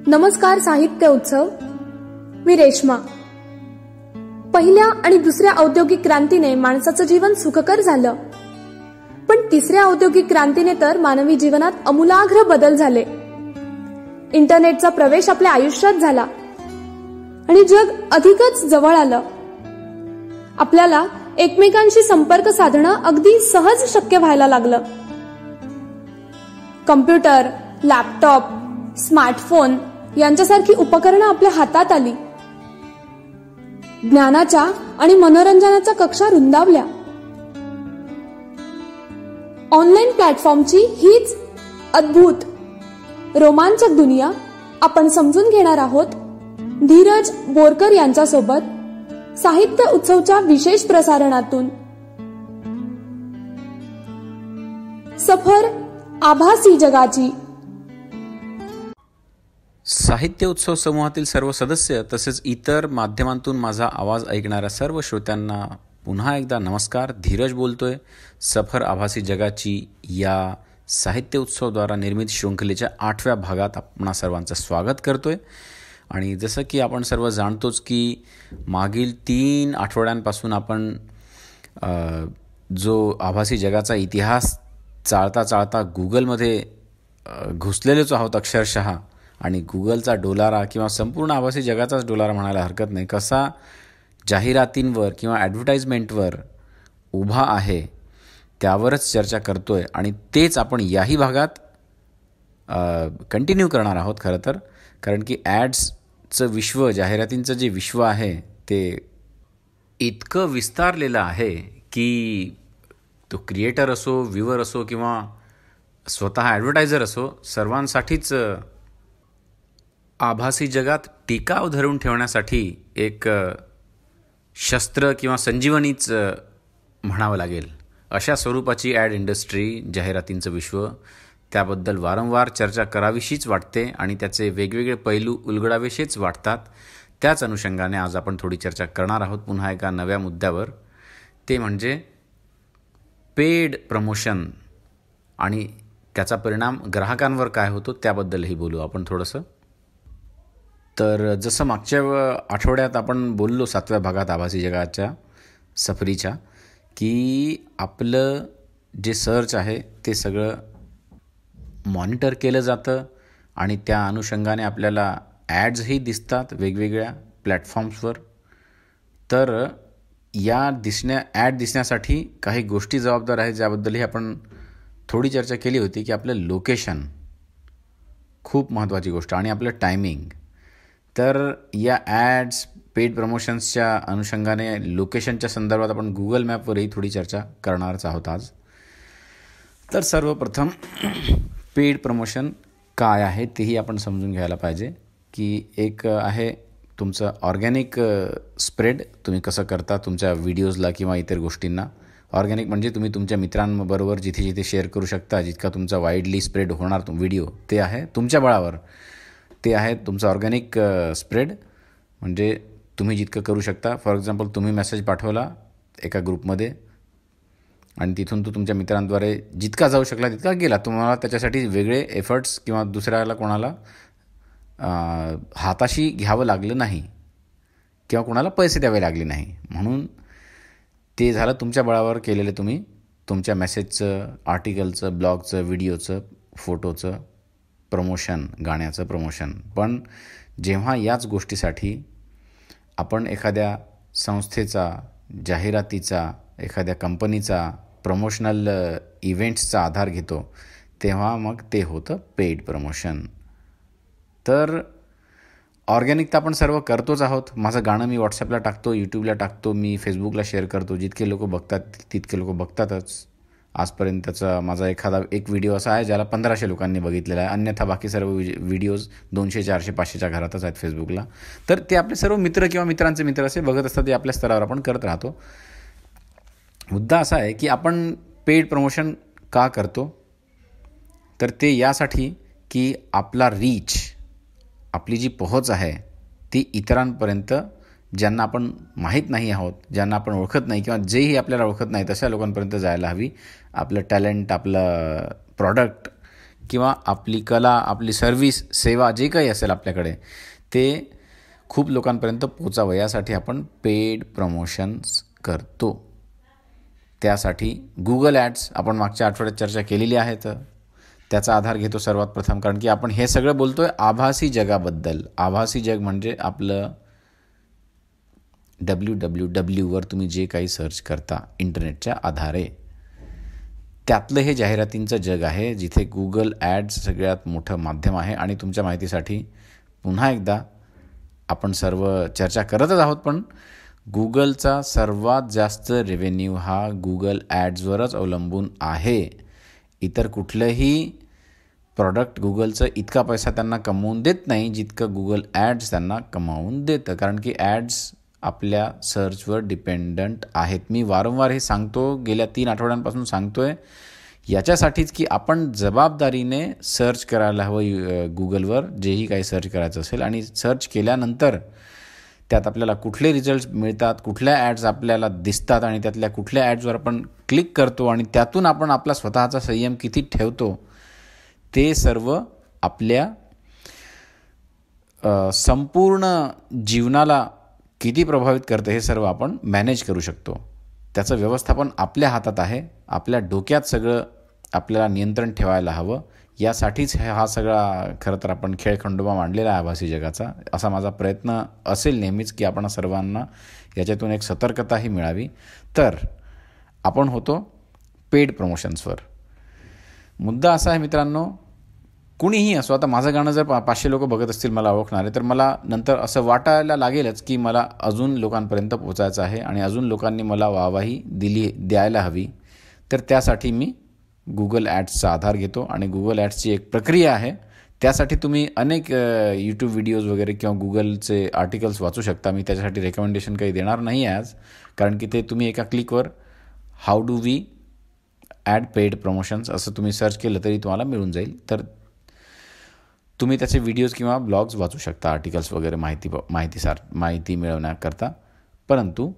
नमस्कार साहित्य उत्सव. मी रेश्मा. पहिल्या आणि दुसऱ्या औद्योगिक क्रांतीने माणसाचं जीवन सुखकर झालं, पण तिसऱ्या औद्योगिक क्रांतीने तर मानवी जीवनात आमूलाग्र बदल झाले. इंटरनेटचा प्रवेश आपल्या आयुष्यात झाला आणि जग अधिकच जवळ आलं. आपल्याला एकमेकांशी संपर्क साधणं अगदी सहज शक्य व्हायला लागलं. कम्प्युटर, लॅपटॉप, स्मार्टफोन यांच्यासारखी उपकरणं आपल्या हातात आली. ज्ञानाच्या आणि मनोरंजनाच्या कक्षा रुंदावल्या. ऑनलाईन प्लॅटफॉर्मची हीच अद्भुत रोमांचक दुनिया आपण समजून घेणार आहोत धीरज बोरकर यांच्यासोबत साहित्य उत्सवच्या विशेष प्रसारणातून. सफर आभासी जगाची. साहित्य उत्सव समूहातील सर्व सदस्य तसेच इतर माध्यमांतून माझा आवाज ऐकणाऱ्या सर्व श्रोत्यांना पुन्हा एकदा नमस्कार. धीरज बोलतोय. सफर आभासी जगाची या साहित्य उत्सवद्वारा निर्मित शृंखलेच्या 8व्या भागात आपणा सर्वांचं स्वागत करतोय. आणि जसं की आपण सर्व जाणतोच की मागील 3 आठवड्यांपासून आपण जो आभासी जगाचा इतिहास चाळता चाळता गुगलमध्ये घुसलेलोच आहोत अक्षरशः. आणि गुगलचा डोलारा किंवा संपूर्ण आभासी जगाचाच डोलारा म्हणायला हरकत नाही, कसा जाहिरातींवर किंवा ॲडव्हर्टाईजमेंटवर उभा आहे त्यावरच चर्चा करतोय. आणि तेच आपण याही भागात कंटिन्यू करणार आहोत खरं तर. कारण की ॲड्सचं विश्व, जाहिरातींचं जे विश्व आहे ते इतकं विस्तारलेलं आहे की तो क्रिएटर असो, व्ह्यूवर असो किंवा स्वतः ॲडव्हर्टायझर असो, सर्वांसाठीच आभासी जगात टिकाव धरून ठेवण्यासाठी एक शस्त्र किंवा संजीवनीच म्हणावं लागेल अशा स्वरूपाची ॲड इंडस्ट्री, जाहिरातींचं विश्व, त्याबद्दल वारंवार चर्चा करावीशीच वाटते आणि त्याचे वेगवेगळे पैलू उलगडावेशीच वाटतात. त्याच अनुषंगाने आज आपण थोडी चर्चा करणार आहोत पुन्हा एका नव्या मुद्द्यावर. ते म्हणजे पेड प्रमोशन आणि त्याचा परिणाम ग्राहकांवर काय होतो त्याबद्दलही बोलू आपण थोडंसं. तर जसं मागच्या आठवड्यात आपण बोललो 7व्या भागात आभासी जगाच्या सफरीच्या, की आपलं जे सर्च आहे ते सगळं मॉनिटर केलं जातं आणि त्या अनुषंगाने आपल्याला ॲड्सही दिसतात वेगवेगळ्या प्लॅटफॉर्म्सवर. तर या ॲड दिसण्यासाठी काही गोष्टी जबाबदार आहेत ज्याबद्दलही आपण थोडी चर्चा केली होती, की आपलं लोकेशन खूप महत्त्वाची गोष्ट आणि आपलं टायमिंग. तर या ॲड्स, पेड प्रमोशन्सच्या अनुषंगाने लोकेशनच्या संदर्भात आपण गुगल मॅपवरही थोडी चर्चा करणारच आहोत आज. तर सर्वप्रथम पेड प्रमोशन काय आहे तेही आपण समजून घ्यायला पाहिजे. की एक आहे तुमचं ऑर्गॅनिक स्प्रेड, तुम्ही कसं करता तुमच्या व्हिडिओजला किंवा इतर गोष्टींना. ऑर्गॅनिक म्हणजे तुम्ही तुमच्या मित्रांबरोबर जिथे जिथे शेअर करू शकता, जितका तुमचा वाईडली स्प्रेड होणार व्हिडिओ, ते आहे तुमच्या बळावर. ते आहे तुमचं ऑर्गॅनिक स्प्रेड. म्हणजे तुम्ही जितकं करू शकता. फॉर एक्झाम्पल, तुम्ही मेसेज पाठवला एका ग्रुपमध्ये आणि तिथून तो तुमच्या मित्रांद्वारे जितका जाऊ शकला तितका गेला. तुम्हाला त्याच्यासाठी वेगळे एफर्ट्स किंवा दुसऱ्याला कोणाला हाताशी घ्यावं लागलं नाही किंवा कोणाला पैसे द्यावे लागले नाही. म्हणून ते झालं तुमच्या बळावर केलेलं तुम्ही तुमच्या मेसेजचं, आर्टिकलचं, ब्लॉगचं, व्हिडिओचं, फोटोचं प्रमोशन, गाण्याचं प्रमोशन. पण जेव्हा याच गोष्टीसाठी आपण एखाद्या संस्थेचा, जाहिरातीचा, एखाद्या कंपनीचा, प्रमोशनल इव्हेंट्सचा आधार घेतो तेव्हा मग ते होतं पेड प्रमोशन. तर ऑर्गॅनिक तर आपण सर्व करतोच आहोत. माझं गाणं मी व्हॉट्सॲपला टाकतो, यूट्यूबला टाकतो, मी फेसबुकला शेअर करतो. जितके लोक बघतात तितके लोक बघतातच. आजपर्यंतचा माझा एक व्हिडिओ असा आहे ज्याला 1500 लोकांनी बघितलेला आहे. अन्यथा बाकी सर्व व्हिडिओज 200, 400, 500च्या घरातच आहेत फेसबुकला. तर ते आपले सर्व मित्र किंवा मित्रांचे मित्र असे बघत असतात. ते आपल्या स्तरावर आपण करत राहतो. मुद्दा असा आहे की आपण पेड प्रमोशन का करतो? तर ते यासाठी की आपला रीच, आपली जी पोहोच आहे ती इतरांपर्यंत, ज्यांना आपण माहीत नाही आहोत, ज्यांना आपण ओळखत नाही किंवा जेही आपल्याला ओळखत नाही तशा लोकांपर्यंत जायला हवी. आपलं टॅलेंट, आपलं प्रॉडक्ट किंवा आपली कला, आपली सर्व्हिस, सेवा जे काही असेल आपल्याकडे ते खूप लोकांपर्यंत पोचावं यासाठी आपण पेड प्रमोशन्स करतो. त्यासाठी गुगल ॲड्स आपण मागच्या आठवड्यात चर्चा केलेली आहे. तर त्याचा आधार घेतो सर्वात प्रथम, कारण की आपण हे सगळं बोलतो आहे आभासी जगाबद्दल. आभासी जग म्हणजे आपलं www तुम्ही जे काही सर्च करता इंटरनेटच्या आधारे, त्यातलं हे जाहिरातींचं जग आहे, जिथे गुगल ॲड्स सगळ्यात मोठं माध्यम आहे. आणि तुमच्या माहितीसाठी पुन्हा एकदा आपण सर्व चर्चा करतच आहोत, पण गुगलचा सर्वात जास्त रेव्हेन्यू हा गुगल ॲड्सवरच अवलंबून आहे. इतर कुठलंही प्रॉडक्ट गुगलचं इतका पैसा त्यांना कमवून देत नाही जितकं गुगल ॲड्स त्यांना कमावून देतं, कारण की ॲड्स आपल्या सर्चवर डिपेंडंट आहेत. मी वारंवार हे सांगतो, गेल्या 3 आठवड्यांपासून सांगतो आहे, याच्यासाठीच की आपण जबाबदारीने सर्च करायला हवं गुगलवर जेही काही सर्च करायचं असेल. आणि सर्च केल्यानंतर त्यात आपल्याला कुठले रिझल्ट्स मिळतात, कुठल्या ॲड्स आपल्याला दिसतात आणि त्यातल्या कुठल्या ॲड्सवर आपण क्लिक करतो आणि त्यातून आपण आपला स्वतःचा संयम किती ठेवतो, ते सर्व आपल्या संपूर्ण जीवनाला किती प्रभावित करतं हे सर्व आपण मॅनेज करू शकतो. त्याचं व्यवस्थापन आपल्या हातात आहे. आपल्या डोक्यात सगळं आपल्याला नियंत्रण ठेवायला हवं. यासाठीच हा सगळा खरं तर आपण खेळखंडोबा मांडलेला आहे आभासी जगाचा. असा माझा प्रयत्न असेल नेहमीच की आपण सर्वांना याच्यातून एक सतर्कताही मिळावी. तर आपण होतो पेड प्रमोशन्सवर. मुद्दा असा आहे मित्रांनो, कुणीही असो, आता माझं गाणं जर 500 लोक बघत असतील मला ओळखणारे, तर मला नंतर असं वाटायला लागेलच की मला अजून लोकांपर्यंत पोचायचं आहे आणि अजून लोकांनी मला वाहवाही द्यायला हवी. तर त्यासाठी मी गुगल ॲड्सचा आधार घेतो. आणि गुगल ॲड्सची एक प्रक्रिया आहे. त्यासाठी तुम्ही अनेक यूट्यूब व्हिडिओज वगैरे किंवा गुगलचे आर्टिकल्स वाचू शकता. मी त्याच्यासाठी रेकमेंडेशन काही देणार नाही आहे आज, कारण की ते तुम्ही एका क्लिकवर how do we add paid promotions असं तुम्ही सर्च केलं तरी तुम्हाला मिळून जाईल. तर तुम्ही त्याचे व्हिडिओज किंवा ब्लॉग्स वाचू शकता, आर्टिकल्स वगैरे माहिती मिळवण्याकरता. परंतु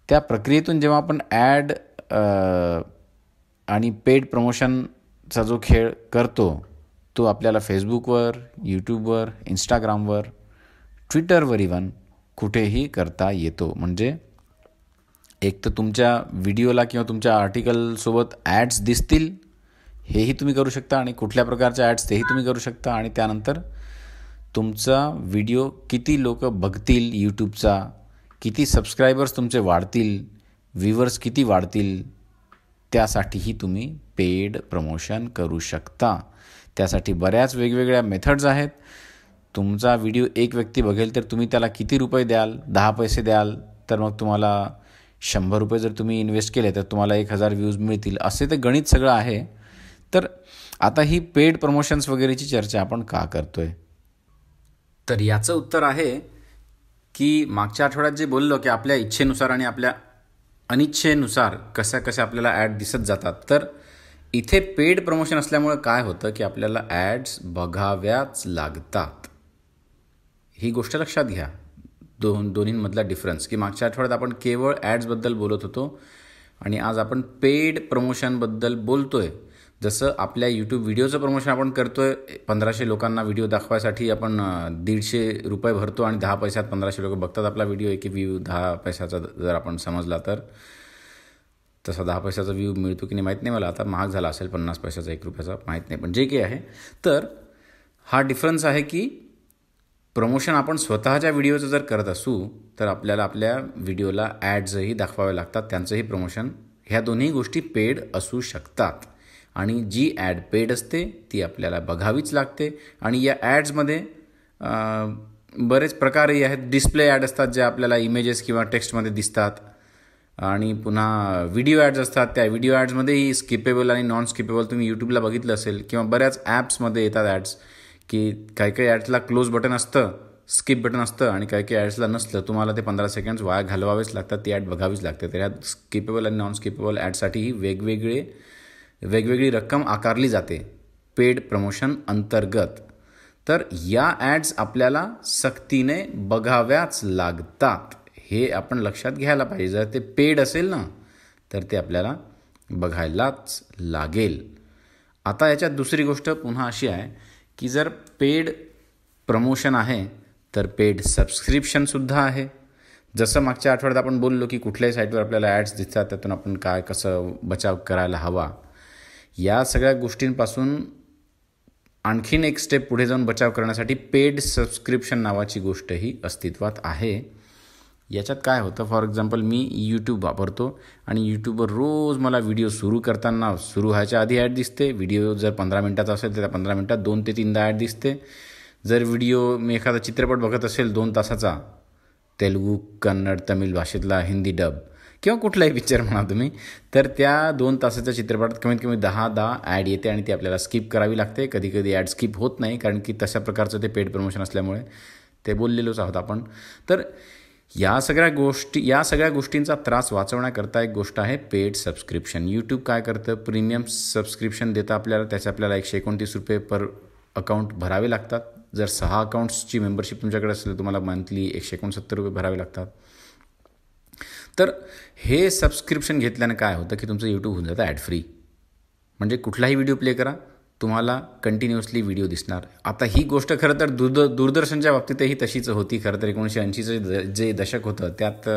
त्या प्रक्रियेतून जेव्हा आपण ॲड आणि पेड प्रमोशनचा जो खेळ करतो तो आपल्याला फेसबुकवर, यूट्यूबवर, इंस्टाग्रामवर, ट्विटरवर इव्हन कुठेही करता येतो. म्हणजे एक तर तुमच्या व्हिडिओला किंवा तुमच्या आर्टिकलसोबत ॲड्स दिसतील हेही तुम्ही करू शकता आणि कुठल्या प्रकारच्या ॲड्स तेही तुम्ही करू शकता. आणि त्यानंतर तुमचा व्हिडिओ किती लोक बघतील, यूट्यूबचा किती सबस्क्रायबर्स तुमचे वाढतील, व्ह्यूवर्स किती वाढतील, त्यासाठीही तुम्ही पेड प्रमोशन करू शकता. त्यासाठी बऱ्याच वेगवेगळ्या मेथड्स आहेत. तुमचा व्हिडिओ एक व्यक्ती बघेल तर तुम्ही त्याला किती रुपये द्याल, 10 पैसे द्याल, तर मग तुम्हाला 100 रुपये जर तुम्ही इन्व्हेस्ट केले तर तुम्हाला 1000 व्ह्यूज मिळतील. असे ते गणित सगळं आहे. तर आता ही पेड प्रमोशन्स वगैरेची चर्चा आपण का करतोय, तर याचं उत्तर आहे की मागच्या आठवड्यात जे बोललो की आपल्या इच्छेनुसार आणि आपल्या अनिच्छेनुसार कशा आपल्याला ॲड दिसत जातात. तर इथे पेड प्रमोशन असल्यामुळे काय होतं की आपल्याला ॲड्स बघाव्याच लागतात. ही गोष्ट लक्षात घ्या, दोन्हींमधला डिफरन्स. की मागच्या आठवड्यात आपण केवळ ॲड्सबद्दल बोलत होतो आणि आज आपण पेड प्रमोशनबद्दल बोलतोय. जसं आपल्या यूट्यूब व्हिडिओचं प्रमोशन आपण करतोय, 1500 लोकांना व्हिडिओ दाखवायसाठी आपण 150 रुपये भरतो आणि 10 पैशात 1500 लोक बघतात आपला व्हिडिओ. एक व्ह्यू 10 पैशाचा जर आपण समजला तर तसा 10 पैशाचा व्ह्यू मिळतो की नाही माहीत नाही मला, आता महाग झाला असेल 50 पैशाचा 1 रुपयाचा माहीत नाही, पण जे काही आहे. तर हा डिफरन्स आहे की प्रमोशन आपण स्वतःच्या व्हिडिओचं जर करत असू तर आपल्याला आपल्या व्हिडिओला ॲड्सही दाखवावे लागतात, त्यांचंही प्रमोशन. ह्या दोन्ही गोष्टी पेड असू शकतात आणि जी ॲड पेड असते ती आपल्याला बघावीच लागते. आणि या ॲड्समध्ये बरेच प्रकारही आहेत. डिस्प्ले ॲड असतात ज्या आपल्याला इमेजेस किंवा टेक्स्टमध्ये दिसतात आणि पुन्हा व्हिडिओ ॲड्स असतात. त्या व्हिडिओ ॲड्समध्येही स्किपेबल आणि नॉन स्किपेबल तुम्ही यूट्यूबला बघितलं असेल किंवा बऱ्याच ॲप्समध्ये येतात ॲड्स की काही ॲड्सला क्लोज बटन असतं, स्किप बटन असतं आणि काही ॲड्सला नसलं. तुम्हाला ते 15 सेकंड्स वाया घालवावेच लागतात, ती ॲड बघावीच लागते. तर ह्या स्किपेबल आणि नॉन स्किपेबल ॲडसाठीही वेगवेगळी रक्कम आकारली जाते पेड प्रमोशन अंतर्गत. तर या ॲड्स आपल्याला सक्तीने बघाव्याच लागतात, हे आपण लक्षात घ्यायला पाहिजे. जर ते पेड असेल ना तर ते आपल्याला बघायलाच लागेल. आता याच्यात दुसरी गोष्ट पुन्हा अशी आहे की जर पेड प्रमोशन आहे तर पेड सबस्क्रिप्शनसुद्धा आहे. जसं मागच्या आठवड्यात आपण बोललो की कुठल्याही साईटवर आपल्याला ॲड्स दिसतात, त्यातून आपण काय कसं बचाव करायला हवा, या सगळ्या गोष्टींपासून आणखीन एक स्टेप पुढे जाऊन बचाव करण्यासाठी पेड सबस्क्रिप्शन नावाची गोष्टही अस्तित्वात आहे. याच्यात काय होतं, फॉर एक्झाम्पल मी यूट्यूब वापरतो आणि यूट्यूबवर रोज मला व्हिडिओ सुरू व्हायच्या आधी ॲड दिसते. व्हिडिओ जर 15 मिनटाचा असेल तर त्या 15 मिनटात 2 ते 3दा ॲड दिसते. जर व्हिडिओ मी एखादा चित्रपट बघत असेल 2 तासाचा, तेलुगू, कन्नड, तमिळ भाषेतला, हिंदी डब किंवा कुठलाही पिक्चर म्हणा तुम्ही, तर त्या 2 तासाच्या चित्रपटात कमीत कमी 10 ॲड येते आणि ती आपल्याला स्किप करावी लागते. कधी कधी ॲड स्किप होत नाही, कारण की तशा प्रकारचं ते पेड प्रमोशन असल्यामुळे ते बोललेलोच आहोत आपण. तर या सगळ्या गोष्टींचा त्रास वाचवण्याकरता एक गोष्ट आहे पेड सबस्क्रिप्शन. यूट्यूब काय करतं, प्रीमियम सबस्क्रिप्शन देतं आपल्याला. त्याचे आपल्याला 129 रुपये पर अकाउंट भरावे लागतात. जर 6 अकाउंट्सची मेंबरशिप तुमच्याकडे असेल तर तुम्हाला मंथली 169 रुपये भरावे लागतात. तर हे सबस्क्रिप्शन घेतल्यानं काय होतं की तुमचं यूट्यूब होऊन जातं ॲड फ्री. म्हणजे कुठलाही व्हिडिओ प्ले करा, तुम्हाला कंटिन्युअसली व्हिडिओ दिसणार. आता ही गोष्ट खरं तर दूरदर्शनच्या बाबतीतही तशीच होती. खरं तर 1980चं जे दशक होतं त्यात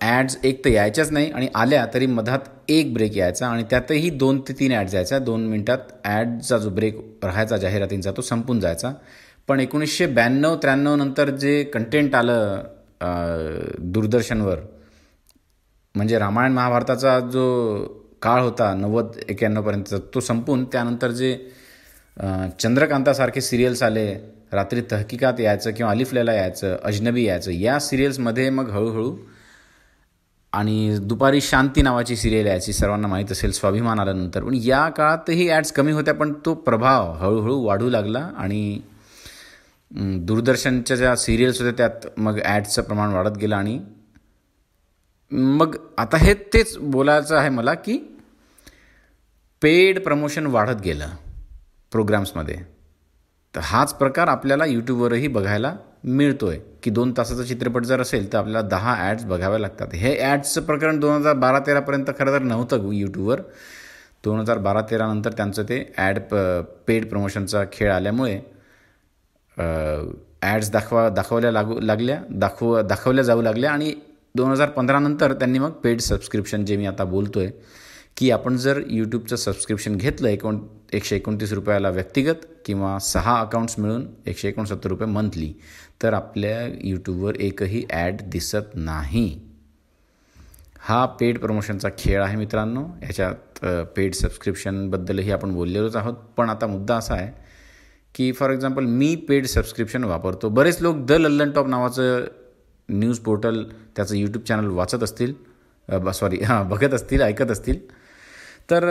ॲड्स एक तर यायच्याच नाही, आणि आल्या तरी मधात एक ब्रेक यायचा आणि त्यातही 2 ते 3 ॲड्स यायच्या. 2 मिनटात ॲडचा जो ब्रेक राहायचा जाहिरातींचा तो संपून जायचा. पण 1992-93 नंतर जे कंटेंट आलं दूरदर्शनवर, म्हणजे रामायण महाभारताचा जो काळ होता 90-91 पर्यंतचा, तो संपून त्यानंतर जे चंद्रकांतासारखे सिरियल्स आले, रात्री तहकीकात यायचं किंवा अलिफ लैला यायचं, अजनबी यायचं, या सिरियल्समध्ये मग हळूहळू, आणि दुपारी शांती नावाची सिरियल यायची, सर्वांना माहीत असेल, स्वाभिमान आल्यानंतर. पण या काळातही ॲड्स कमी होत्या, पण तो प्रभाव हळूहळू वाढू लागला आणि दूरदर्शनच्या ज्या सिरियल्स होत्या त्यात मग ॲड्सचं प्रमाण वाढत गेलं. आणि मग आता तेच बोलायचं आहे मला की पेड प्रमोशन वाढत गेलं प्रोग्राम्समध्ये. तर हाच प्रकार आपल्याला यूट्यूबवरही बघायला मिळतोय की 2 तासाचा चित्रपट जर असेल तर आपल्याला 10 ॲड्स बघावे लागतात. हे ॲड्सचं प्रकरण 2012-13 पर्यंत खरं तर नव्हतं यूट्यूबवर. 2012-13 नंतर त्यांचं ते पेड प्रमोशनचा खेळ आल्यामुळे ॲड्स दाखवल्या जाऊ लागल्या आणि 2015 नंतर त्यांनी मग पेड सबस्क्रिप्शन, जे मी आता बोलतोय की आपण जर यूट्यूबचं सबस्क्रिप्शन घेतलं 129 रुपयाला व्यक्तिगत किंवा 6 अकाउंट्स मिळून 169 रुपये मंथली, तर आपल्या यूट्यूबवर एकही ॲड दिसत नाही. हा पेड प्रमोशनचा खेळ आहे मित्रांनो. याच्यात पेड सबस्क्रिप्शनबद्दलही आपण बोललेलोच आहोत. पण आता मुद्दा असा आहे की for example me paid subscription वापरतो. बरेच लोक द लल्लन टॉप नावाचं न्यूज पोर्टल, त्याचं यूट्यूब चॅनल बघत असतील, ऐकत असतील. तर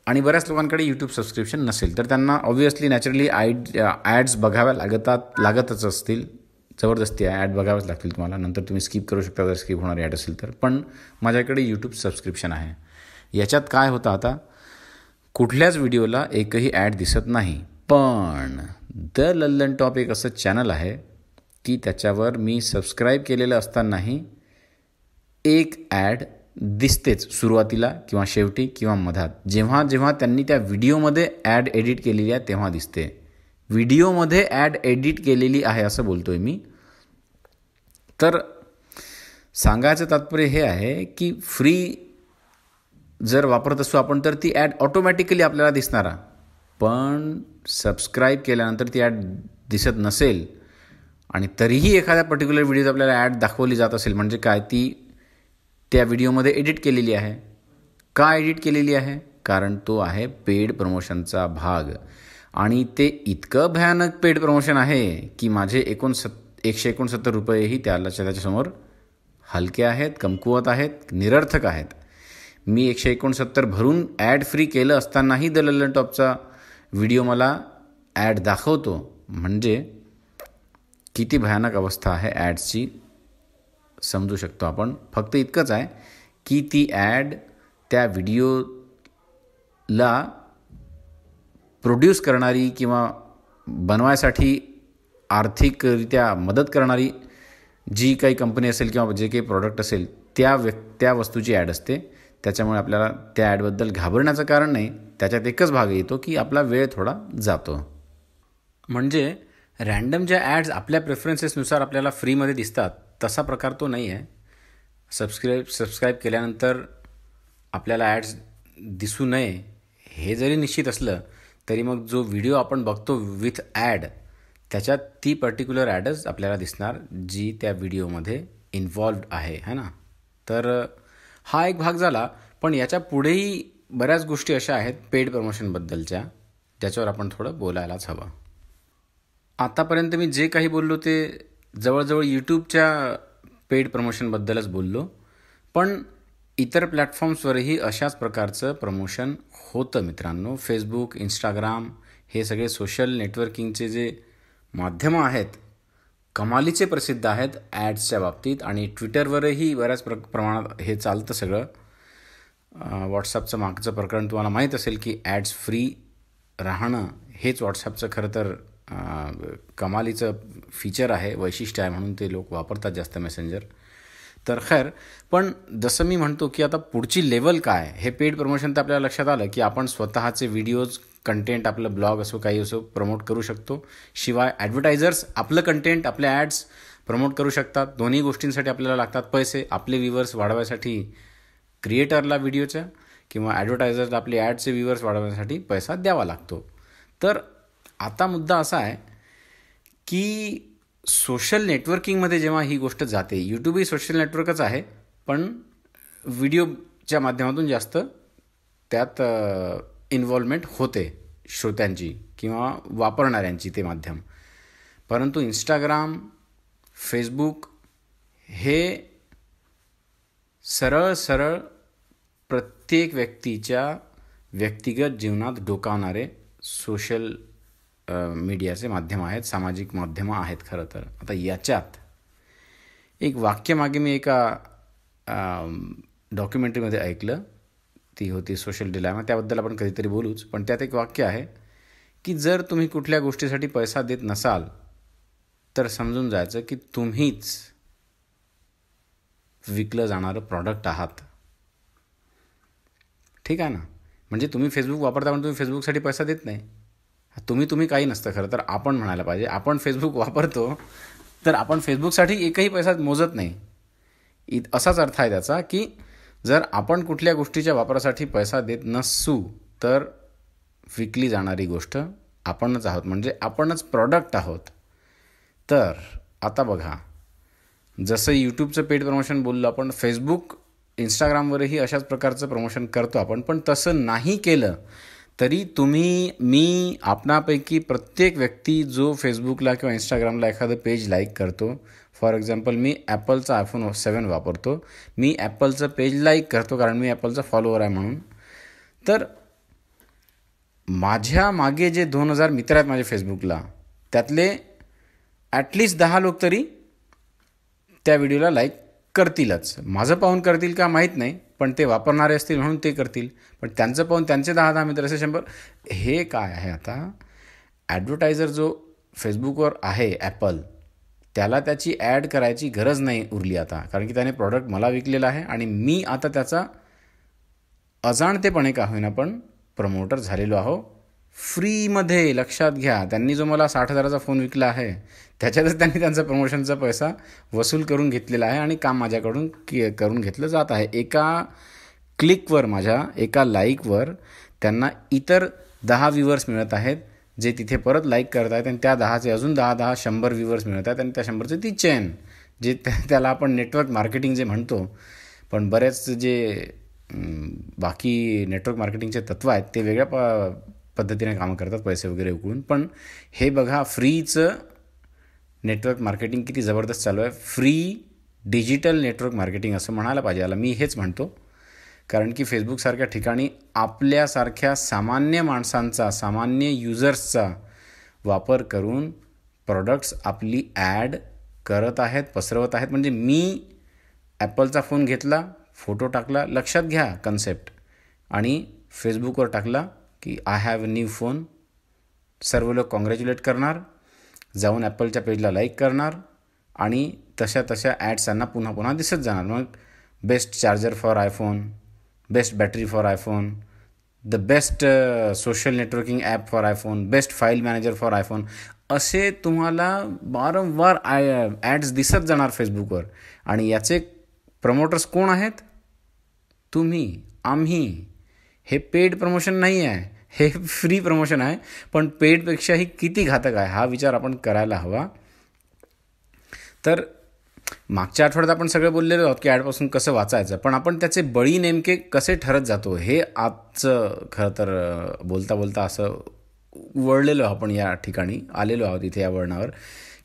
आणि बऱ्याच लोकांकडे यूट्यूब सबस्क्रिप्शन नसेल, तर त्यांना ऑब्व्हियसली नॅचरली ॲड्स बघाव्या लागतच असतील. जबरदस्ती ॲड बघाव्याच लागतील तुम्हाला. नंतर तुम्ही स्किप करू शकता जर स्किप होणारी ॲड असेल तर. पण माझ्याकडे यूट्यूब सबस्क्रिप्शन आहे. याच्यात काय होतं, आता कुठल्याच व्हिडिओला एकही ॲड दिसत नाही. पण द लल्लन टॉप एक असं चॅनल आहे की त्याच्यावर मी सबस्क्राईब केलेलं असतानाही एक ॲड दिसतेच, सुरुवातीला किंवा शेवटी किंवा मधात. जेव्हा जेव्हा त्यांनी त्या व्हिडिओमध्ये ॲड एडिट केलेली आहे तेव्हा दिसते. व्हिडिओमध्ये ॲड एडिट केलेली आहे असं बोलतोय मी. तर सांगायचं तात्पर्य हे आहे की फ्री जर वापरत असू आपण तर ती ॲड ऑटोमॅटिकली आपल्याला दिसणारा, पण सबस्क्राईब केल्यानंतर ती ॲड दिसत नसेल आणि तरीही एखाद्या पर्टिक्युलर व्हिडिओत आपल्याला ॲड दाखवली जात असेल, म्हणजे काय, ती त्या व्हिडिओमध्ये एडिट केलेली आहे. का एडिट केलेली आहे? कारण तो आहे पेड प्रमोशनचा भाग. आणि ते इतकं भयानक पेड प्रमोशन आहे की माझे 169 रुपयेही त्याच्यासमोर हलके आहेत, कमकुवत आहेत, निरर्थक आहेत. मी 169 भरून ॲड फ्री केलं असतानाही द लल्लन टॉपचा व्हिडिओ मला ॲड दाखवतो. म्हणजे किती भयानक अवस्था आहे ॲड्सची समजू शकतो आपण. फक्त इतकंच आहे की ती ॲड त्या व्हिडिओला प्रोड्यूस करणारी किंवा बनवायसाठी आर्थिकरित्या मदत करणारी जी काही कंपनी असेल किंवा जे काही प्रॉडक्ट असेल त्या वस्तूची ॲड असते. त्याच्यामुळे आपल्याला त्या ॲडबद्दल घाबरण्याचं कारण नाही. त्याच्यात एकच भाग येतो की आपला वेळ थोडा जातो. म्हणजे रँडम ज्या ॲड्स आपल्या प्रेफरन्सेसनुसार आपल्याला फ्रीमध्ये दिसतात तसा प्रकार तो नाही आहे. सबस्क्राईब केल्यानंतर आपल्याला ॲड्स दिसू नये हे जरी निश्चित असलं तरी मग जो व्हिडिओ आपण बघतो विथ ॲड त्याच्यात ती पर्टिक्युलर ॲडच आपल्याला दिसणार जी त्या व्हिडिओमध्ये इन्व्हॉल्व्ड आहे ना. तर हा एक भाग झाला. पण याच्या पुढेही बऱ्याच गोष्टी अशा आहेत पेड प्रमोशनबद्दलच्या ज्याच्यावर आपण थोडं बोलायलाच हवं. आतापर्यंत मी जे काही बोललो ते जवळजवळ यूट्यूबच्या पेड प्रमोशनबद्दलच बोललो. पण इतर प्लॅटफॉर्म्सवरही अशाच प्रकारचं प्रमोशन होतं मित्रांनो. फेसबुक, इंस्टाग्राम हे सगळे सोशल नेटवर्किंगचे जे माध्यमं आहेत कमालीचे प्रसिद्ध आहेत ॲड्सच्या बाबतीत. आणि ट्विटरवरही बऱ्याच प्रमाणात हे चालतं सगळं. व्हॉट्सॲपचं मागचं प्रकरण तुम्हाला माहीत असेल की ॲड्स फ्री राहणं हेच व्हॉट्सॲपचं खरं तर कमालीचं फीचर आहे, वैशिष्ट्य आहे, म्हणून ते लोक वापरतात जास्त मेसेंजर. तर खैर, पण जसं मी म्हणतो की आता पुढची लेवल काय, हे पेड प्रमोशन तर आपल्याला लक्षात आलं की आपण स्वतःचे व्हिडिओज, कंटेंट, आपलं ब्लॉग असो काही असो प्रमोट करू शकतो. शिवाय ॲडव्हर्टायझर्स आपलं कंटेंट, आपले ॲड्स प्रमोट करू शकतात. दोन्ही गोष्टींसाठी आपल्याला लागतात पैसे. आपले व्ह्यूवर्स वाढवायसाठी क्रिएटरला व्हिडिओच्या किंवा ॲडव्हर्टायझर्सला आपले ॲडचे व्ह्यूवर्स वाढवण्यासाठी पैसा द्यावा लागतो. तर आता मुद्दा असा आहे की सोशल नेटवर्किंगमध्ये जेव्हा ही गोष्ट जाते, यूट्यूबही सोशल नेटवर्कच आहे पण व्हिडिओच्या माध्यमातून जास्त त्यात इन्व्हॉल्वमेंट होते श्रोत्यांची किंवा वापरणाऱ्यांची ते माध्यम. परंतु इंस्टाग्राम, फेसबुक हे सरळ प्रत्येक व्यक्तीच्या व्यक्तिगत जीवनात डोकावणारे सोशल मीडियाचे माध्यम आहेत, सामाजिक माध्यमं आहेत खरं तर. आता याच्यात एक वाक्य मागे मी एका डॉक्युमेंटरीमध्ये ऐकलं, ती होती सोशल डिलेमा, त्याबद्दल आपण कधीतरी बोलूच. पण त्यात एक वाक्य आहे की जर तुम्ही कुठल्या गोष्टीसाठी पैसा देत नसाल तर समजून जायचं की तुम्हीच विकलं जाणारं प्रॉडक्ट आहात. ठीक आहे ना. म्हणजे तुम्ही फेसबुक वापरता पण तुम्ही फेसबुकसाठी पैसा देत नाही. तुम्ही काही नसतं खरं तर. आपण म्हणायला पाहिजे आपण फेसबुक वापरतो तर आपण फेसबुकसाठी एकही पैसा मोजत नाही. असाच अर्थ आहे त्याचा की जर आपण कुठल्या गोष्टीच्या वापरासाठी पैसा देत नसू तर विकली जाणारी गोष्ट आपणच आहोत, म्हणजे आपणच प्रॉडक्ट आहोत. तर आता बघा, जसं यूट्यूबचं पेड प्रमोशन बोललो आपण, फेसबुक, इंस्टाग्रामवरही अशाच प्रकारचं प्रमोशन करतो आपण. पण तसं नाही केलं तरी तुम्ही, मी, आपणापैकी प्रत्येक व्यक्ती जो फेसबुकला किंवा इंस्टाग्रामला एखादं पेज लाईक करतो, फॉर एक्झाम्पल मी ॲपलचा आयफोन 7 वापरतो, मी ॲपलचं पेज लाईक करतो कारण मी ॲपलचा फॉलोअर आहे म्हणून. तर माझ्या मागे जे 2000 मित्र आहेत माझ्या फेसबुकला, त्यातले ॲटलिस्ट 10 लोक तरी त्या व्हिडिओला लाईक करतीलच. माझं पाहून करतील का माहीत नाही, पण ते वापरणारे असतील म्हणून ते करतील. पण त्यांचं पाहून त्यांचे 10 मित्र असे 100. हे काय आहे आता, ॲडव्हर्टायझर जो फेसबुकवर आहे ॲपल, त्याला त्याची ॲड करायची गरज नाही उरली आता, कारण की त्याने प्रॉडक्ट मला विकलेला आहे आणि मी आता त्याचा अजाणतेपणे का होईना पण प्रमोटर झालेलो आहो फ्रीमध्ये. लक्षात घ्या, त्यांनी जो मला 60,000चा फोन विकला आहे त्याच्यातच त्यांनी त्यांचा प्रमोशनचा पैसा वसूल करून घेतलेला आहे आणि काम माझ्याकडून करून घेतलं जात आहे. एका क्लिकवर, माझ्या एका लाईकवर त्यांना इतर 10 व्ह्यूवर्स मिळत आहेत जे तिथे परत लाईक करत आहेत आणि त्या 10चे अजून 10 100 व्ह्यूवर्स मिळत आहेत आणि त्या 100चे ती चेन, जे त्याला आपण नेटवर्क मार्केटिंग जे म्हणतो. पण बरेच जे बाकी नेटवर्क मार्केटिंगचे तत्त्व आहेत ते वेगळ्या पद्धतीने कामं करतात, पैसे वगैरे उकळून. पण हे बघा, फ्रीचं नेटवर्क मार्केटिंग किती जबरदस्त चालू आहे. फ्री डिजिटल नेटवर्क मार्केटिंग असं म्हणायला पाहिजे याला, मी हेच म्हणतो. कारण की फेसबुकसारख्या ठिकाणी आपल्यासारख्या सामान्य माणसांचा, सामान्य युजर्सचा वापर करून प्रॉडक्ट्स आपली ॲड करत आहेत, पसरवत आहेत. म्हणजे मी ॲपलचा फोन घेतला, फोटो टाकला, लक्षात घ्या कन्सेप्ट, आणि फेसबुकवर टाकला की I have a new phone. सर्व लोक कॉंग्रॅच्युलेट करणार, जाऊन ॲपलच्या पेजला लाईक करणार आणि तशा ॲड्स त्यांना पुन्हा दिसत जाणार. मग best charger for iPhone, best battery for iPhone, the best social networking app for iPhone, best file manager for iPhone, असे तुम्हाला वारंवार ॲड्स दिसत जाणार फेसबुकवर. आणि याचे प्रमोटर्स कोण आहेत? तुम्ही, आम्ही. हे पेड प्रमोशन नाही आहे, हे फ्री प्रमोशन आहे. पण पेडपेक्षाही किती घातक आहे हा विचार आपण करायला हवा. तर मागच्या आठवड्यात आपण सगळं बोललेलो आहोत की ॲडपासून कसं वाचायचं, पण आपण त्याचे बळी नेमके कसे ठरत जातो हे आजचं खरं तर बोलता बोलता असं वळलेलो आपण या ठिकाणी आलेलो आहोत इथे या वळणावर,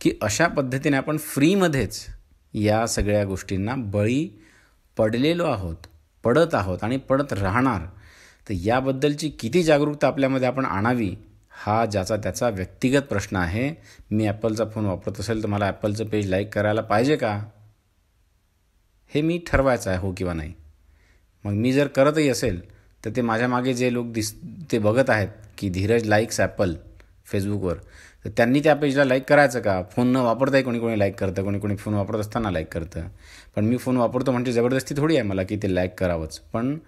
की अशा पद्धतीने आपण फ्रीमध्येच या सगळ्या गोष्टींना बळी पडत आहोत आणि पडत राहणार. तर याबद्दलची किती जागरूकता आपल्यामध्ये आपण आणावी हा ज्याचा त्याचा व्यक्तिगत प्रश्न आहे. मी ॲपलचा फोन वापरत असेल तर मला ॲपलचं पेज लाईक करायला पाहिजे का हे मी ठरवायचं आहे, हो किंवा नाही. मग मी जर करतही असेल तर ते माझ्या मागे जे लोक ते बघत आहेत की धीरज लाईक्स ॲपल फेसबुकवर, तर त्यांनी त्या पेजला लाईक करायचं का? फोन न वापरताही कोणी लाईक करतं, कोणी फोन वापरत असताना लाईक करतं. पण मी फोन वापरतो म्हणजे जबरदस्ती थोडी आहे मला की ते लाईक करावंच. पण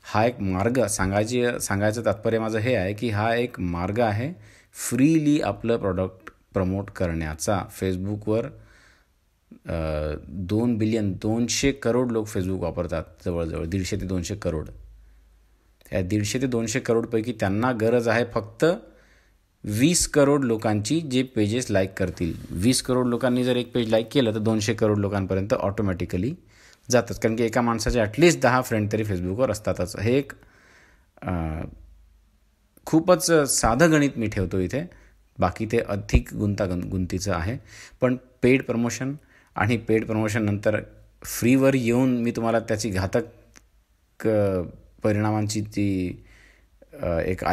हा एक मार्ग सांगायचं तात्पर्य माझं हे आहे की हा एक मार्ग आहे फ्रीली आपलं प्रॉडक्ट प्रमोट करण्याचा. फेसबुकवर 2 बिलियन 200 करोड लोक फेसबुक वापरतात, जवळजवळ 150 ते 200 करोड. या 150 ते 200 करोडपैकी त्यांना गरज आहे फक्त 20 करोड लोकांची जे पेजेस लाईक करतील. 20 करोड लोकांनी जर एक पेज लाईक केलं तर 200 करोड लोकांपर्यंत ऑटोमॅटिकली जातच, कारण की एका माणसाचे ॲटलिस्ट 10 फ्रेंड तरी फेसबुकवर असतातच. हे एक खूपच साधं गणित मी ठेवतो इथे, बाकी ते अधिक गुंतीचं आहे. पण पेड प्रमोशन आणि पेड प्रमोशन नंतर फ्रीवर येऊन मी तुम्हाला त्याची घातक परिणामांची ती एक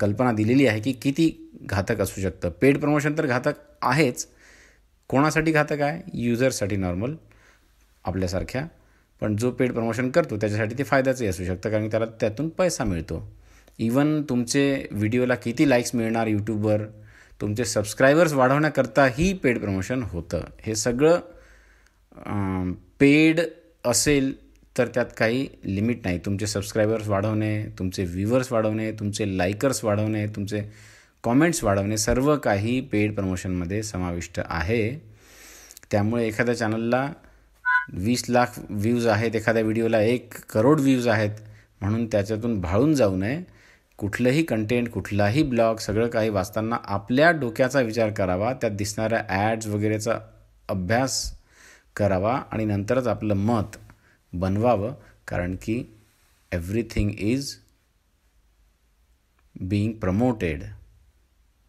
कल्पना दिलेली आहे की किती घातक असू शकतं. पेड प्रमोशन तर घातक आहेच. कोणासाठी घातक आहे? युजर्ससाठी, नॉर्मल आपल्यासारख्या. पण जो पेड प्रमोशन करतो त्याच्यासाठी ते फायद्याचंही असू शकतं, कारण त्याला त्यातून पैसा मिळतो. इवन तुमचे व्हिडिओला किती लाईक्स मिळणार यूट्यूबवर, तुमचे सबस्क्रायबर्स वाढवण्याकरताही पेड प्रमोशन होतं. हे सगळं पेड असेल तर त्यात काही लिमिट नाही. तुमचे सबस्क्रायबर्स वाढवणे, तुमचे व्ह्यूवर्स वाढवणे, तुमचे लायकर्स वाढवणे, तुमचे कॉमेंट्स वाढवणे, सर्व काही पेड प्रमोशनमध्ये समाविष्ट आहे. त्यामुळे एखाद्या चॅनलला 20 लाख व्ह्यूज आहेत, एखाद्या व्हिडिओला 1 करोड व्ह्यूज आहेत म्हणून त्याच्यातून भाळून जाऊ नये. कुठलंही कंटेंट, कुठलाही ब्लॉग, सगळं काही वाचताना आपल्या डोक्याचा विचार करावा, त्यात दिसणाऱ्या ॲड्स वगैरेचा अभ्यास करावा आणि नंतरच आपलं मत बनवावं. कारण की everything is being promoted,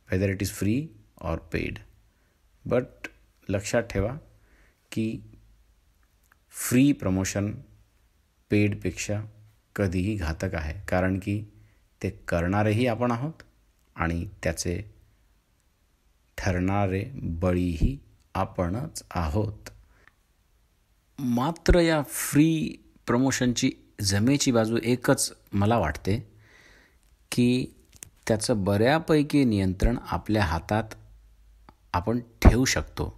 whether it is free or paid. But लक्षात ठेवा की फ्री प्रमोशन पेडपेक्षा कधीही घातक आहे, कारण की ते करणारेही आपण आहोत आणि त्याचे ठरणारे बळीही आपणच आहोत. मात्र या फ्री प्रमोशनची जमेची बाजू एकच मला वाटते की त्याचं बऱ्यापैकी नियंत्रण आपल्या हातात आपण ठेवू शकतो.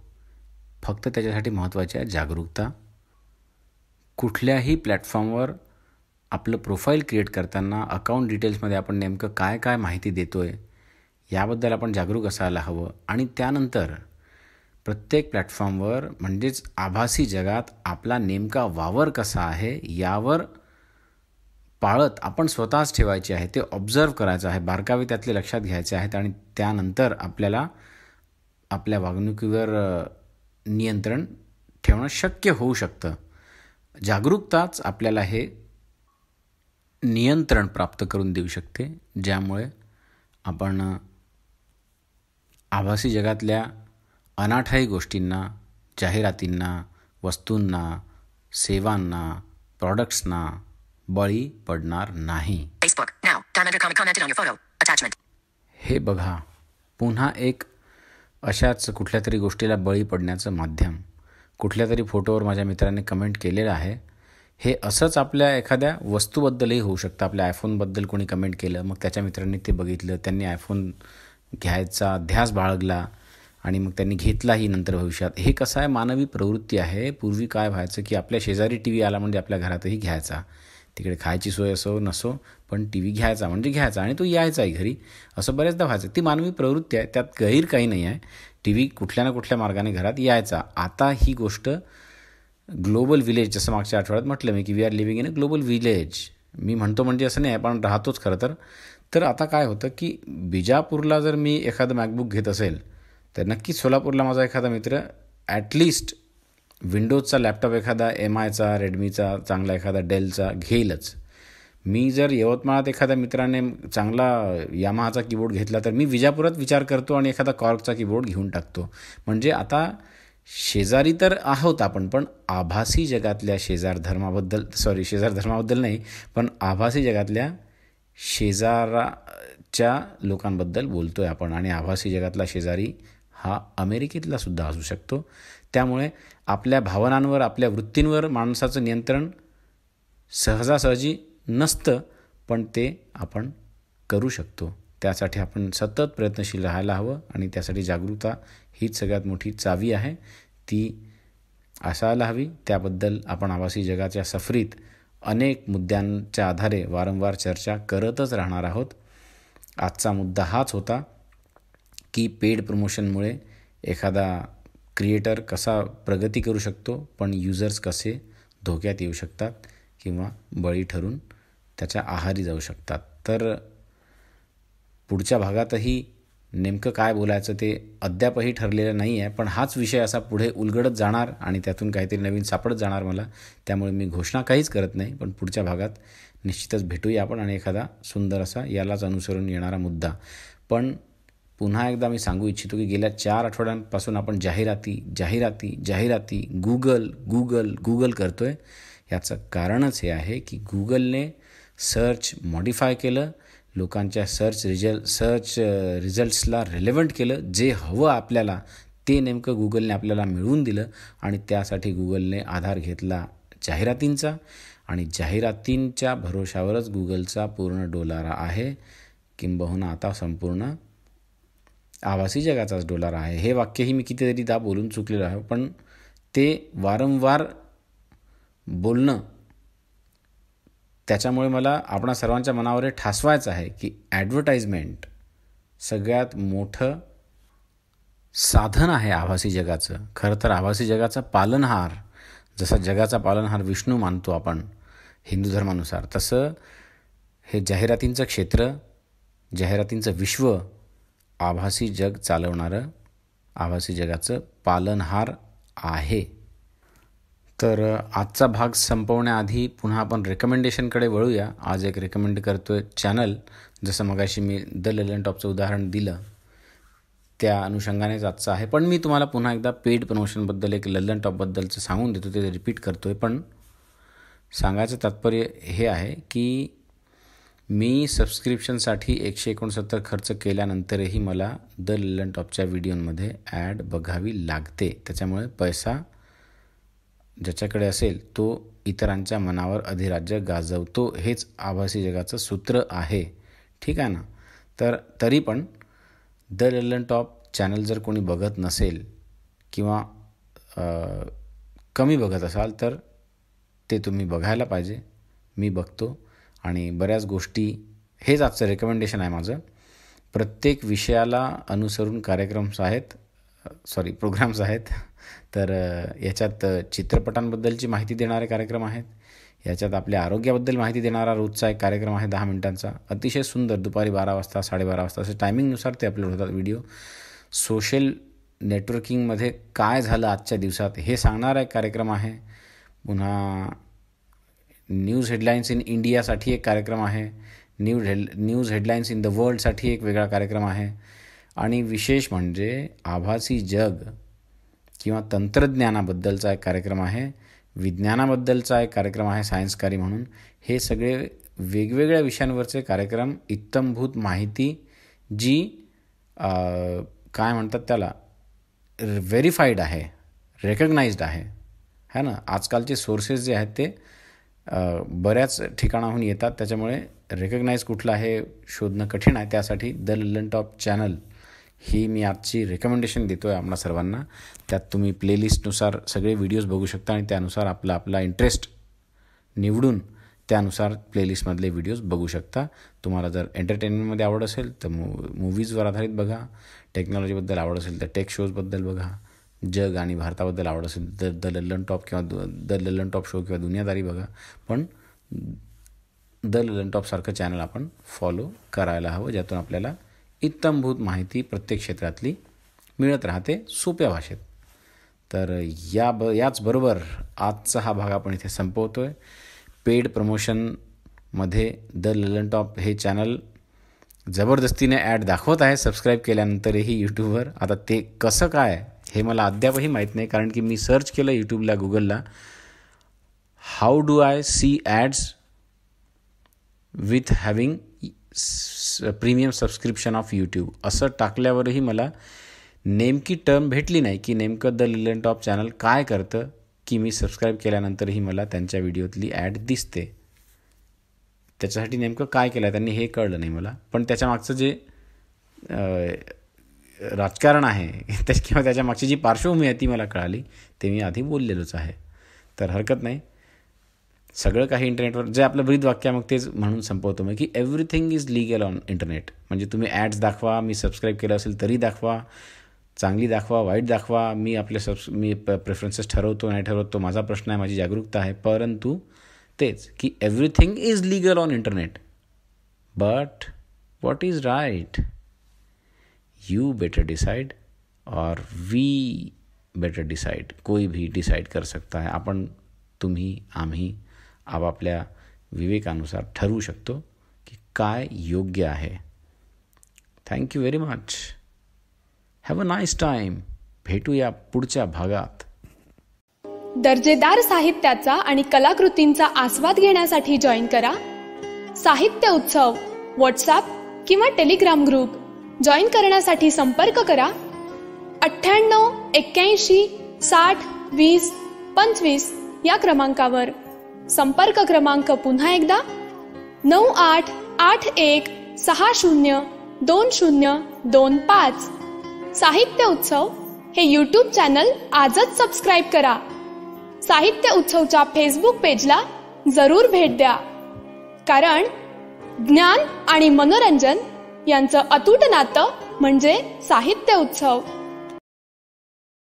फक्त त्याच्यासाठी महत्त्वाची आहे जागरूकता. कुठल्याही प्लॅटफॉर्मवर आपलं प्रोफाईल क्रिएट करताना अकाउंट डिटेल्समध्ये आपण नेमकं काय काय माहिती देतो आहे याबद्दल आपण जागरूक असायला हवं. आणि त्यानंतर प्रत्येक प्लॅटफॉर्मवर म्हणजेच आभासी जगात आपला नेमका वावर कसा आहे यावर पाळत आपण स्वतःच ठेवायची आहे. ते ऑब्झर्व करायचं आहे, बारकावे त्यातले लक्षात घ्यायचे आहेत आणि त्यानंतर आपल्याला आपल्या वागणुकीवर नियंत्रण ठेवणं शक्य होऊ शकतं. जागरूकताच आपल्याला हे नियंत्रण प्राप्त करून देऊ शकते, ज्यामुळे आपण आभासी जगातल्या अनाठाई गोष्टींना, जाहिरातींना, वस्तूंना, सेवांना, प्रॉडक्ट्सना बळी पडणार नाही. हे बघा, पुन्हा एक अशाच कुठल्या तरी गोष्टीला बळी पडण्याचं माध्यम. कुठल्या तरी फोटोवर माझ्या मित्राने कमेंट केलेलं आहे. हे असंच आपल्या एखाद्या वस्तूबद्दलही होऊ शकतं. आपल्या आयफोनबद्दल कोणी कमेंट केलं, मग त्याच्या मित्रांनी ते बघितलं, त्यांनी आयफोन घ्यायचा ध्यास बाळगला आणि मग त्यांनी घेतलाही नंतर भविष्यात. हे कसं आहे, मानवी प्रवृत्ती आहे. पूर्वी काय व्हायचं की आपल्या शेजारी टी व्ही आला म्हणजे आपल्या घरातही घ्यायचा. तिकडे खायची सोय असो नसो, पण टी व्ही घ्यायचा म्हणजे घ्यायचा आणि तो यायचाही घरी, असं बऱ्याचदा व्हायचं. ती मानवी प्रवृत्ती आहे, त्यात गैर काही नाही आहे. टी व्ही कुठल्या ना कुठल्या मार्गाने घरात यायचा. आता ही गोष्ट ग्लोबल विलेज, जसं मागच्या आठवड्यात म्हटलं मी की we are living in a global village. मी म्हणतो म्हणजे असं नाही आहे, पण राहतोच खरं तर आता काय होतं की बिजापूरला जर मी एखादं मॅकबुक घेत असेल तर नक्कीच सोलापूरला माझा एखादा मित्र ॲटलिस्ट विंडोजचा लॅपटॉप एखादा MIचा, रेडमीचा, चांगला एखादा डेलचा घेईलच. मी जर यवतमाळात एखाद्या मित्राने चांगला यामाहाचा कीबोर्ड घेतला तर मी विजापुरात विचार करतो आणि एखादा कॉर्कचा कीबोर्ड घेऊन टाकतो. म्हणजे आता शेजारी तर आहोत आपण, पण आभासी जगातल्या शेजार धर्माबद्दल नाही, पण आभासी जगातल्या शेजाराच्या लोकांबद्दल बोलतो आहे आपण. आणि आभासी जगातला शेजारी हा अमेरिकेतला सुद्धा असू शकतो. त्यामुळे आपल्या भावनांवर, आपल्या वृत्तींवर माणसाचं नियंत्रण सहजासहजी नसतं, पण ते आपण करू शकतो. त्यासाठी आपण सतत प्रयत्नशील राहायला हवं आणि त्यासाठी जागरूकता हीच सगळ्यात मोठी चावी आहे, ती असायला हवी. त्याबद्दल आपण आभासी जगाच्या सफरीत अनेक मुद्द्यांच्या आधारे वारंवार चर्चा करतच राहणार आहोत. आजचा मुद्दा हाच होता की पेड प्रमोशनमुळे एखादा क्रिएटर कसा प्रगती करू शकतो, पण युजर्स कसे धोक्यात येऊ शकतात किंवा बळी ठरून त्याच्या आहारी जाऊ शकतात. तर पुढच्या भागातही नेमकं काय बोलायचं ते अद्यापही ठरलेलं नाही आहे, पण हाच विषय असा पुढे उलगडत जाणार आणि त्यातून काहीतरी नवीन सापडत जाणार मला. त्यामुळे मी घोषणा काहीच करत नाही, पण पुढच्या भागात निश्चितच भेटूया आपण आणि एखादा सुंदर असा यालाच अनुसरून येणारा मुद्दा. पण पुन्हा एकदा मी सांगू इच्छितो की गेल्या 4 आठवड्यांपासून आपण जाहिराती गुगल करतो आहे. याचं कारणच हे आहे की गुगलने सर्च मॉडिफाय केलं, लोकांच्या सर्च रिझल्ट्सला रिलेव्हंट केलं. जे हवं आपल्याला ते नेमकं गुगलने आपल्याला मिळवून दिलं आणि त्यासाठी गुगलने आधार घेतला जाहिरातींचा आणि जाहिरातींच्या भरोशावरच गुगलचा पूर्ण डोलारा आहे, किंबहुना आता संपूर्ण आभासी जगाचाच डोलारा आहे. हे वाक्यही मी कितीतरी बोलून चुकलेलो आहे, पण ते वारंवार बोलणं त्याच्यामुळे मला आपणा सर्वांच्या मनावर हे ठासवायचं आहे की ॲडव्हर्टाइजमेंट सगळ्यात मोठं साधन आहे आभासी जगाचं. खरं तर आभासी जगाचा पालनहार, जसा जगाचा पालनहार विष्णू मानतो आपण हिंदू धर्मानुसार, तसं हे जाहिरातींचं क्षेत्र, जाहिरातींचं विश्व आभासी जग चालवणारं आभासी जगाचं पालनहार आहे. तर आजचा भाग संपवण्याआधी पुन्हा आपण रेकमेंडेशनकडे वळूया. आज एक रेकमेंड करतो आहे चॅनल. जसं मगाशी मी द लेलन टॉपचं उदाहरण दिलं त्या अनुषंगानेच आजचं आहे. पण मी तुम्हाला पुन्हा एकदा पेड प्रमोशनबद्दल एक लेलन टॉपबद्दलचं सांगून देतो, ते रिपीट करतो आहे. पण सांगायचं तात्पर्य हे आहे की मी सबस्क्रिप्शनसाठी 169 खर्च केल्यानंतरही मला द लेलन टॉपच्या व्हिडिओमध्ये ॲड बघावी लागते. त्याच्यामुळे पैसा ज्याच्याकडे असेल तो इतरांच्या मनावर अधिराज्य गाजवतो, हेच आभासी जगाचं सूत्र आहे. ठीक आहे ना. तर तरी पण द लेलन टॉप चॅनल जर कोणी बघत नसेल किंवा कमी बघत असाल तर ते तुम्ही बघायला पाहिजे. मी बघतो आणि बऱ्याच गोष्टी, हेच आजचं रेकमेंडेशन आहे माझं. प्रत्येक विषयाला अनुसरून प्रोग्राम्स आहेत. तर याच्यात चित्रपटांबद्दलची माहिती देणारे कार्यक्रम आहेत, याच्यात आपल्या आरोग्याबद्दल माहिती देणारा रोजचा एक कार्यक्रम आहे 10 मिनिटांचा, अतिशय सुंदर. दुपारी 12 वाजता 12:30 वाजता असे टायमिंगनुसार ते अपलोड होतात व्हिडिओ. सोशल नेटवर्किंगमध्ये काय झालं आजच्या दिवसात हे सांगणारा एक कार्यक्रम आहे. पुन्हा न्यूज हेडलाईन्स इन इंडियासाठी एक कार्यक्रम आहे. न्यूज हेडलाईन्स इन द वर्ल्डसाठी एक वेगळा कार्यक्रम आहे. आणि विशेष म्हणजे आभासी जग किंवा तंत्रज्ञानाबद्दलचा एक कार्यक्रम आहे, विज्ञानाबद्दलचा एक कार्यक्रम आहे सायन्सकारी म्हणून. हे सगळे वेगवेगळ्या विषयांवरचे कार्यक्रम, इत्थंभूत माहिती जी काय म्हणतात त्याला, व्हेरीफाईड आहे, रेकग्नाइज्ड आहे ना. आजकालचे सोर्सेस जे आहेत ते बऱ्याच ठिकाणाहून येतात, त्याच्यामुळे रेकग्नाइज कुठलं आहे शोधणं कठीण आहे. त्यासाठी द लेलन टॉप चॅनल ही मी आजची रेकमेंडेशन देतो आहे आम्हाला सर्वांना. त्यात तुम्ही प्लेलिस्टनुसार सगळे व्हिडिओज बघू शकता आणि त्यानुसार आपला इंटरेस्ट निवडून त्यानुसार प्लेलिस्टमधले व्हिडिओज बघू शकता. तुम्हाला जर एंटरटेनमेंटमध्ये आवड असेल तर मूवीजवर आधारित बघा, टेक्नॉलॉजीबद्दल आवड असेल तर टेक शोजबद्दल बघा, जग आणि भारताबद्दल आवड असेल तर द ललन टॉप किंवा द ललन टॉप शो किंवा दुनियादारी बघा. पण द ललन टॉपसारखं चॅनल आपण फॉलो करायला हवं, ज्यातून आपल्याला इत्तमभूत माहिती प्रत्येक क्षेत्रातली मिळत राहते सोप्या भाषेत. तर याचबरोबर आजचा हा भाग आपण इथे संपवतो आहे. पेड प्रमोशनमध्ये द ललन टॉप हे चॅनल जबरदस्तीने ॲड दाखवत आहे सबस्क्राईब केल्यानंतरही यूट्यूबवर. आता ते कसं काय हे मला अद्यापही माहीत नाही, कारण की मी सर्च केलं यूट्यूबला, गुगलला, how do I see ads with having premium subscription of YouTube असं टाकल्यावरही मला नेमकी टर्म भेटली नाही की नेमकं द ललन टॉप चॅनल काय करतं की मी सबस्क्राईब केल्यानंतरही मला त्यांच्या व्हिडिओतली ॲड दिसते. त्याच्यासाठी नेमकं काय केलं त्यांनी हे कळलं नाही मला. पण त्याच्यामागचं जे राजकारण आहे किंवा त्याच्या मागची जी पार्श्वभूमी आहे ती मला कळाली, ते मी आधी बोललेलोच आहे. तर हरकत नाही, सगळं काही इंटरनेटवर जे आपलं ब्रीद वाक्य मग तेच म्हणून संपवतो मी की everything is legal on internet. म्हणजे तुम्ही ॲड्स दाखवा, मी सबस्क्राईब केलं असेल तरी दाखवा, चांगली दाखवा, वाईट दाखवा, मी मी प्रेफरन्सेस ठरवतो नाही ठरवतो माझा प्रश्न आहे, माझी जागरूकता आहे. परंतु तेच की everything is legal on internet, but what is right you better decide और वी बेटर डिसाइड. कोई भी डिसाइड कर सकता है. आपण, तुम्ही, आम्ही आपापल्या विवेकानुसार ठरवू शकतो की काय योग्य आहे. Thank you very much. Have a nice time. भेटूया पुढच्या भागात. दर्जेदार साहित्याचा आणि कलाकृतींचा आस्वाद घेण्यासाठी जॉईन करा साहित्य उत्सव व्हॉट्सॲप किंवा टेलिग्राम ग्रुप. जॉईन करण्यासाठी संपर्क करा 98 81 60 20 25 या क्रमांकावर. संपर्क क्रमांक पुन्हा एकदा 9881 60 2025. साहित्य उत्सव हे यूट्यूब चॅनल आजच सबस्क्राईब करा. साहित्य उत्सवच्या फेसबुक पेजला जरूर भेट द्या, कारण ज्ञान आणि मनोरंजन यांचं अतूट नातं म्हणजे साहित्य उत्सव.